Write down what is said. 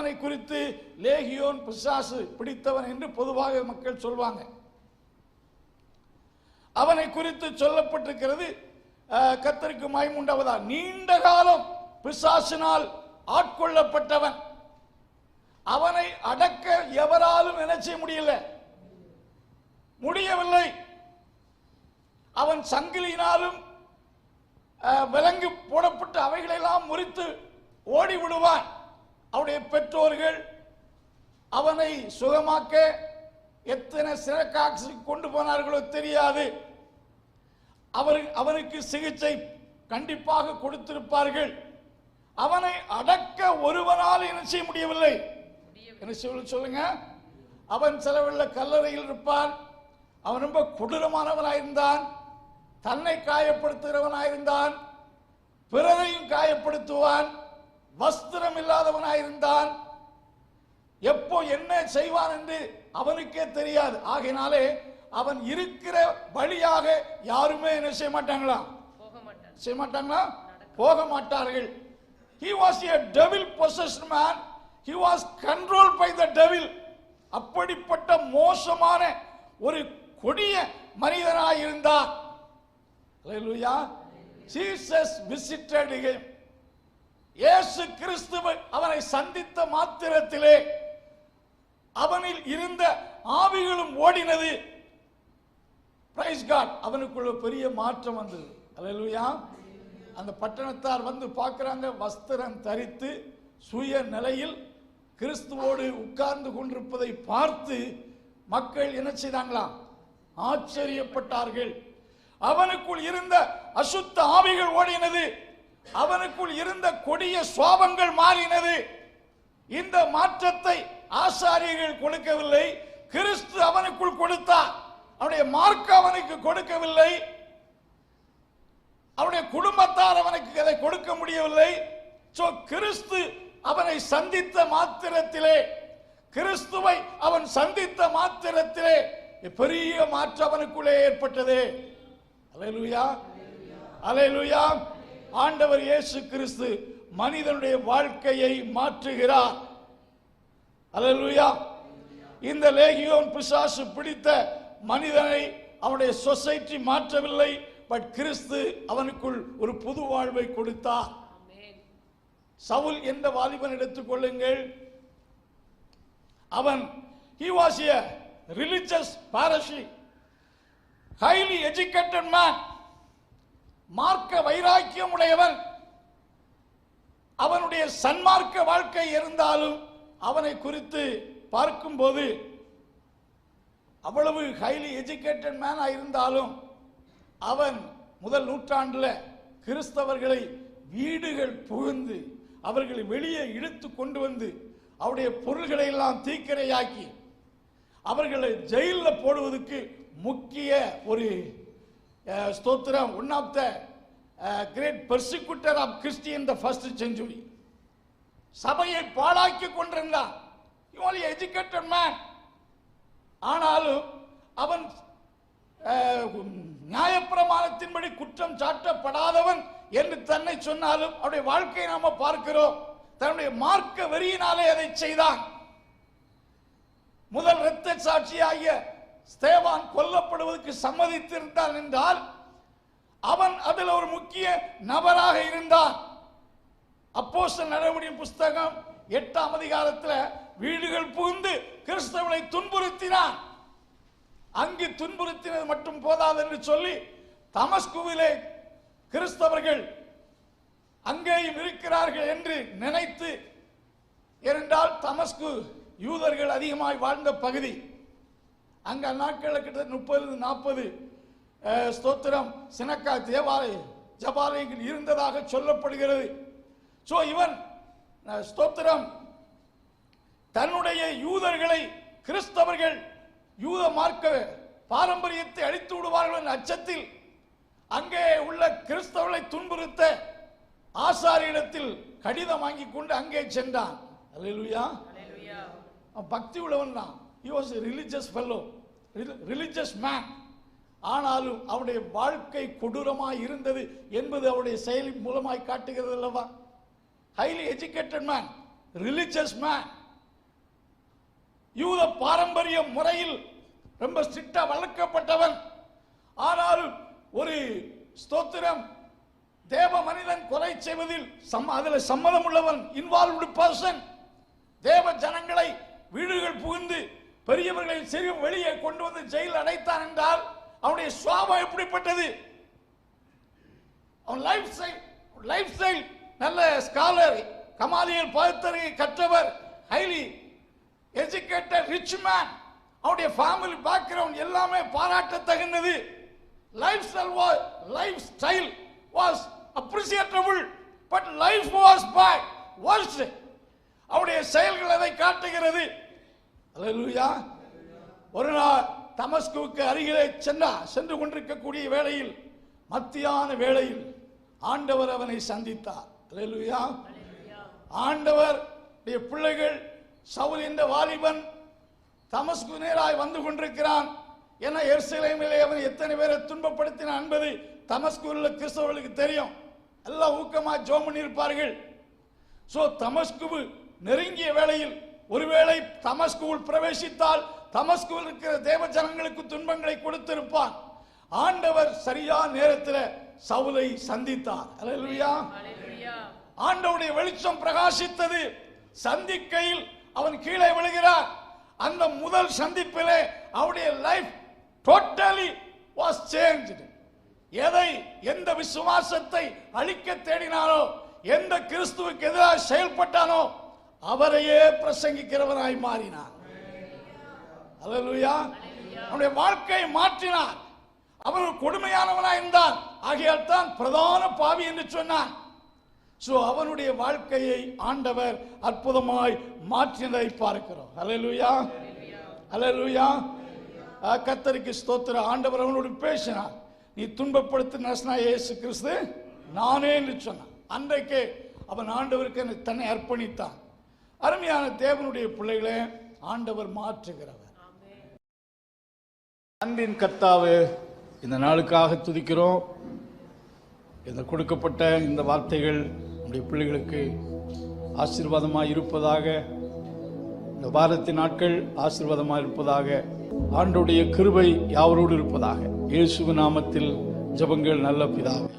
அவனை குறித்து லேகியோன், பிசாசு பிடித்தவன் என்று பொதுவாக மக்கள் சொல்வாங்க. அவனை குறித்து சொல்லப்பட்டிருக்கிறது, கர்த்தருக்கு மகிமை உண்டாவதா, நீண்ட காலம் பிசாசினால் ஆட்கொள்ளப்பட்டவன். அவனை அடக்க எவராலும் என்ன செய்ய முடியவில்லை. அவன் சங்கிலியினாலும் விலங்கு போடப்பட்டு அவைகளெல்லாம் முறித்து ஓடி விடுவான். அவருடைய பெற்றோர்கள் அவனை சுகமாக்க எத்தனை சிறக்காக கொண்டு போனார்களோ தெரியாது. அவனுக்கு சிகிச்சை கண்டிப்பாக கொடுத்திருப்பார்கள். அவனை அடக்க ஒருவனால் என்ன செய்ய முடியவில்லை. என்ன சொல்லுங்க, அவன் செலவுள்ள கல்லறையில் இருப்பான். அவன் ரொம்ப கொடூரமானவனாயிருந்தான், தன்னை காயப்படுத்துகிறவனாயிருந்தான், பிறரையும் காயப்படுத்துவான், வஸ்திரம் இல்லாதவனாயிருந்தான். எப்போ என்ன செய்வான் என்று அவனுக்கே தெரியாது. ஆகையினாலே அவன் இருக்கிற வழியாக யாருமே என்ன செய்ய மாட்டாங்களா, போக மாட்டார்கள். He was a devil possessed man. He was controlled by the devil. அப்படிப்பட்ட மோசமான ஒரு கொடிய மனிதனாயிருந்தார். Hallelujah. Jesus visited him. இயேசு கிறிஸ்து அவனை சந்தித்த மாத்திரத்திலே அவனில் இருந்த ஆவிகளும் ஓடினது. Praise God. அவனுக்குள்ள பெரிய மாற்றம் வந்தது. Hallelujah. அந்த பட்டணத்தார் வந்து பார்க்கிறாங்க, வஸ்திரம் தரித்து சுய நிலையில் கிறிஸ்துவோடு உட்கார்ந்து கொண்டிருப்பதை பார்த்து மக்கள் என்ன செய்தாங்களா, ஆச்சரியப்பட்டார்கள். அவனுக்குள் இருந்த அசுத்த ஆவிகள் ஓடினது, அவனுக்குள் இருந்த கொடிய சுவாபங்கள் மாறினது. இந்த மாற்றத்தை ஆசாரியர்கள் கொடுக்கவில்லை, கிறிஸ்து அவனுக்குள் கொடுத்தார். அவனுடைய மார்க்க அவனுக்கு கொடுக்கவில்லை, அவனுடைய குடும்பத்தார் அவனுக்கு அதை கொடுக்க முடியவில்லை. சோ கிறிஸ்து அவனை சந்தித்த மாத்திரத்திலே, கிறிஸ்துவை அவன் சந்தித்த மாத்திரத்திலே பெரிய மாற்றம் அவனுக்குள்ளே ஏற்பட்டது. அல்லேலூயா, அல்லேலூயா. ஆண்டவர் இயேசு கிறிஸ்து மனிதனுடைய வாழ்க்கையை மாற்றுகிறார். அல்லேலூயா. இந்த லேகியோன் பிசாசு பிடித்த மனிதனை அவனுடைய சொசைட்டி மாற்றவில்லை, பட் கிறிஸ்து அவனுக்குள் ஒரு புது வாழ்வை கொடுத்தார். சவுல் என்ற வாலிபன் எடுத்துக் கொள்ளுங்கள். அவன் he was a religious Pharisee, highly educated man, மார்க்க வைராக்கியம் உடையவன். அவனுடைய சன்மார்க்க வாழ்க்கை இருந்தாலும் அவனை குறித்து பார்க்கும்போது அவ்வளவு ஹைலி எஜுகேட்டட் மேனா இருந்தாலும் அவன் முதல் நூற்றாண்டுல கிறிஸ்தவர்களை வீடுகள் புகுந்து அவர்களை வெளியே இழுத்து கொண்டு வந்து அவருடைய பொருள்களை எல்லாம் தீக்கிரையாக்கி அவர்களை ஜெயிலில் போடுவதற்கு முக்கிய ஒரு ஸ்தோத்திரம், one of the great persecutor of Christian the first century. சபையை பாழாக்கி கொண்டிருந்தான். Educated man. ஆனாலும் அவன் நியாயப்பிரமாணத்தின்படி குற்றம் சாட்டப்படாதவன் என்று தன்னை சொன்னாலும் அவருடைய வாழ்க்கையை நாம பார்க்கிறோம். தன்னுடைய மார்க்க வெறியினாலே அதை செய்தான். முதல் இரத்த சாட்சியாகிய ஸ்தேவான் கொல்லப்படுவதற்கு சம்மதித்திருந்தான் என்றால் அவன் அதில் ஒரு முக்கிய நபராக இருந்தான். அப்போஸ்தலர் நடவடிக்கையின் புஸ்தகம் 8ஆம் அதிகாரத்தில் வீடுகள் புகுந்து கிறிஸ்தவர்களை துன்புறுத்தினான். அங்கு துன்புறுத்தினது மட்டும் போதாது என்று சொல்லி தமஸ்குவிலே கிறிஸ்தவர்கள் அங்கேயும் இருக்கிறார்கள் என்று நினைத்து, ஏனென்றால் தமஸ்கு யூதர்கள் அதிகமாய் வாழ்ந்த பகுதி. அங்க நாட்களில் கிட்டத்தட்ட 30-40 ஸ்தோத்திரம் சினக்கா ஜபாலயங்கள் இருந்ததாக சொல்லப்படுகிறது. சோ இவன் ஸ்தோத்திரம் தன்னுடைய யூதர்களை கிறிஸ்தவர்கள் யூத மார்க்க பாரம்பரியத்தை அழித்து விடுவார்கள் என்ற அச்சத்தில் அங்கே உள்ள கிறிஸ்தவர்களை துன்புறுத்த ஆசாரியரிடத்தில் கடிதம் வாங்கி கொண்டு அங்கே சென்றான். அல்லேலூயா. பக்தி உள்ளவன் தான். He was a religious fellow, religious man. ஆனாலும் அவருடைய வாழ்க்கை கொடூரமாய் இருந்தது என்பது அவருடைய செயலின் மூலமாய் காட்டுகிறது அல்லவா. Highly educated man, religious man. யூத பாரம்பரிய முறையில் ரொம்ப ஸ்ட்ரிக்டா வளர்க்கப்பட்டவன். ஆனால் ஒரு ஸ்தோத்திரம், தேவ மனிதன் கொலை செய்வதில் அதில் சம்மதம் உள்ளவன், இன்வால்வ்டு பர்சன். தேவ ஜனங்களை வீடுகள் புகுந்து பெரியவர்களை சிறு வெளியே கொண்டு வந்து ஜெயில் அடைத்தான் என்றால் அவனுடைய சுவாபம் எப்படிப்பட்டது? அவன் லைஃப் ஸ்டைல் நல்ல ஸ்காலர், கமாலியல் பகுத்தறிவை கற்றவர், ஹைலி எஜுகேட்டட் ரிச் மேன். அவருடைய ஃபேமிலி பேக்ரவுண்ட் எல்லாமே பாராட்ட தகுந்தது. Life style was appreciable, but life was bad, worst. அவருடைய செயல்கள் அதை காட்டுகிறது. அல்லேலூயா. ஒரு நாள் தமஸ்குவுக்கு அருகிலே சென்று கொண்டிருக்கக்கூடிய வேளையில், மத்தியான வேளையில் ஆண்டவர் அவனை சந்தித்தார். அல்லேலூயா. ஆண்டவர் பிள்ளைகள், சவுல் என்ற வாலிபன் தமஸ்கு நேராய் வந்து கொண்டிருக்கிறான். ஏன்னா எருசலேமிலே அவன் எத்தனை பேரை துன்பப்படுத்தினான் என்பது தமஸ்குவில் உள்ள கிறிஸ்தவர்களுக்கு தெரியும். எல்லாம் ஊக்கமா ஜெபம் பண்ணி இருப்பார்கள். சோ தமஸ்கு நெருங்கிய வேளையில், ஒருவேளை தமஸ்குவில் பிரவேசித்தால் தமஸ்குவில் இருக்கிற தேவ ஜனங்களுக்கு துன்பங்களை கொடுத்திருப்பான். ஆண்டவர் சரியான நேரத்தில் சவுலை சந்தித்தார். அல்லேலூயா. ஆண்டவருடைய வெளிச்சம் பிரகாசித்தது. சந்திக்கையில் அவன் கீழே விழுகிறார். அந்த முதல் சந்திப்பிலே அவருடைய லைஃப் டோட்டலி வாஸ் சேஞ்ச்டு. எந்த விசுவாசத்தை அழிக்க தேடினானோ, எந்த கிறிஸ்துவுக்கு எதிராக செயல்பட்டானோ அவரையே பிரசங்கிக்கிறவனாய் மாறினார். அல்லேலூயா. அவனுடைய வாழ்க்கையை மாற்றினார். அவன் கொடுமையானவனாய் இருந்தான். ஆகையால் தான் பிரதான பாவி என்று சொன்னான். சோ அவனுடைய வாழ்க்கையை ஆண்டவர் அற்புதமாய் மாற்றினதை பார்க்கிறோம். அல்லேலூயா. அல்லேலூயா. கர்த்தருக்கு ஸ்தோத்திரம். ஆண்டவர் அவனோடு பேசினார். நீ துன்பப்படுத்தின இயேசு கிறிஸ்து நானே என்று சொன்னான். அன்றைக்கு அவன் ஆண்டவருக்கு தன்னை அர்ப்பணித்தான். அருமையான தேவனுடைய பிள்ளைகளே, ஆண்டவர் மாற்றுகிறவர். அன்பின் கர்த்தாவே, இந்த நாளுக்காக துதிக்கிறோம். இந்த கொடுக்கப்பட்ட இந்த வார்த்தைகள் நம்முடைய பிள்ளைகளுக்கு ஆசீர்வாதமாக இருப்பதாக, இந்த வாரத்தின் நாட்கள் ஆசீர்வாதமாக இருப்பதாக, ஆண்டவருடைய கிருபை யாவரோடு இருப்பதாக. இயேசுவின் நாமத்தில் ஜெபங்கள் நல்ல பிதாவே.